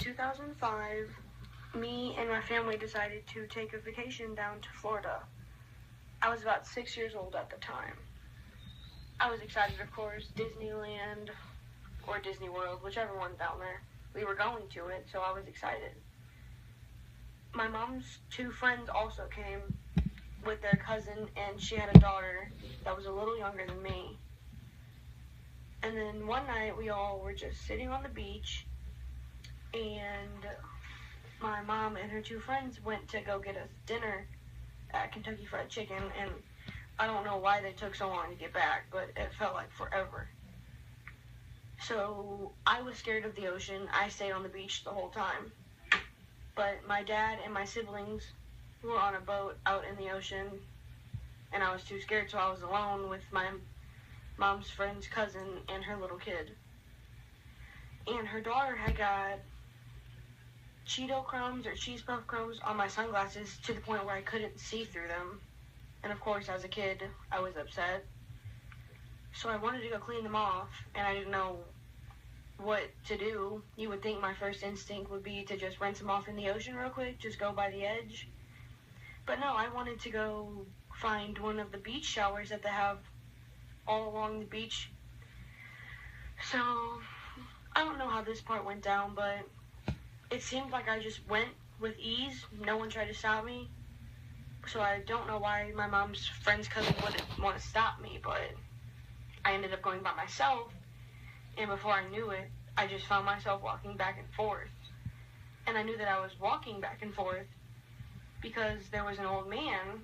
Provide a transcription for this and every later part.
2005, me and my family decided to take a vacation down to Florida. I was about 6 years old at the time. I was excited, of course. Disneyland or Disney World, whichever one's down there. We were going to it, so I was excited. My mom's two friends also came with their cousin, and she had a daughter that was a little younger than me. And then one night, we all were just sitting on the beach, and my mom and her two friends went to go get us dinner at Kentucky Fried Chicken, and I don't know why they took so long to get back, but it felt like forever. So I was scared of the ocean. I stayed on the beach the whole time. But my dad and my siblings were on a boat out in the ocean, and I was too scared, so I was alone with my mom's friend's cousin and her little kid. And her daughter had got Cheeto crumbs or cheese puff crumbs on my sunglasses to the point where I couldn't see through them. And of course, as a kid, I was upset. So I wanted to go clean them off, and I didn't know what to do. You would think my first instinct would be to just rinse them off in the ocean real quick, just go by the edge. But no, I wanted to go find one of the beach showers that they have all along the beach. So I don't know how this part went down, but it seemed like I just went with ease. No one tried to stop me. So I don't know why my mom's friend's cousin wouldn't want to stop me, but I ended up going by myself, and before I knew it, I just found myself walking back and forth. And I knew that I was walking back and forth because there was an old man,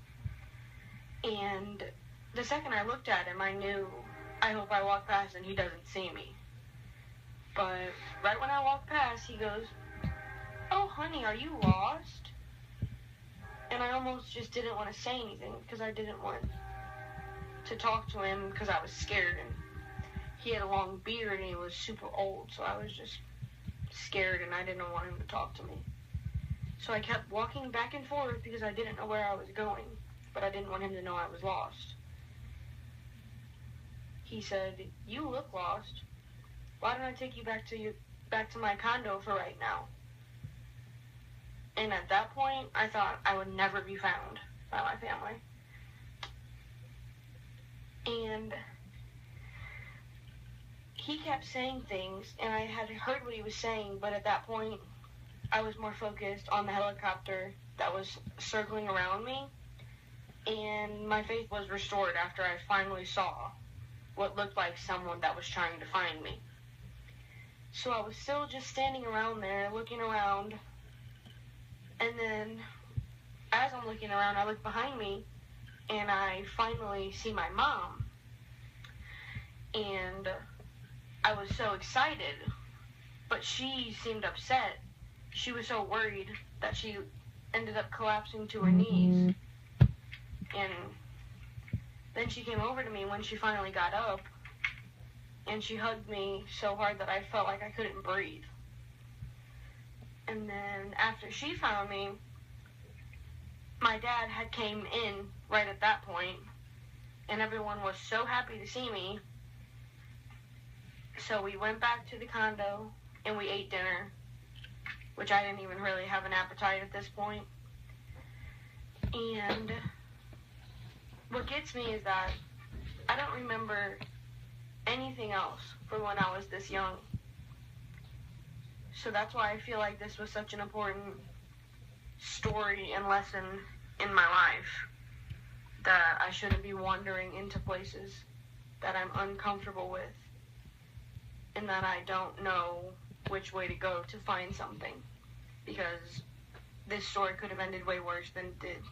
and the second I looked at him, I knew, I hope I walk past and he doesn't see me. But right when I walked past, he goes, "Oh, honey, are you lost?" And I almost just didn't want to say anything because I didn't want to talk to him because I was scared, and he had a long beard and he was super old, so I was just scared and I didn't want him to talk to me. So I kept walking back and forth because I didn't know where I was going, but I didn't want him to know I was lost. He said, "You look lost. Why don't I take you back to my condo for right now?" And at that point, I thought I would never be found by my family. And he kept saying things, and I had heard what he was saying, but at that point, I was more focused on the helicopter that was circling around me, and my faith was restored after I finally saw what looked like someone that was trying to find me. So I was still just standing around there, looking around, and then as I'm looking around, I look behind me, and I finally see my mom. And I was so excited, but she seemed upset. She was so worried that she ended up collapsing to her knees. And then she came over to me when she finally got up, and she hugged me so hard that I felt like I couldn't breathe. And then after she found me, my dad had came in right at that point, and everyone was so happy to see me. So we went back to the condo, and we ate dinner, which I didn't even really have an appetite at this point. And what gets me is that I don't remember anything else from when I was this young. So that's why I feel like this was such an important story and lesson in my life, that I shouldn't be wandering into places that I'm uncomfortable with, and that I don't know which way to go to find something, because this story could have ended way worse than it did.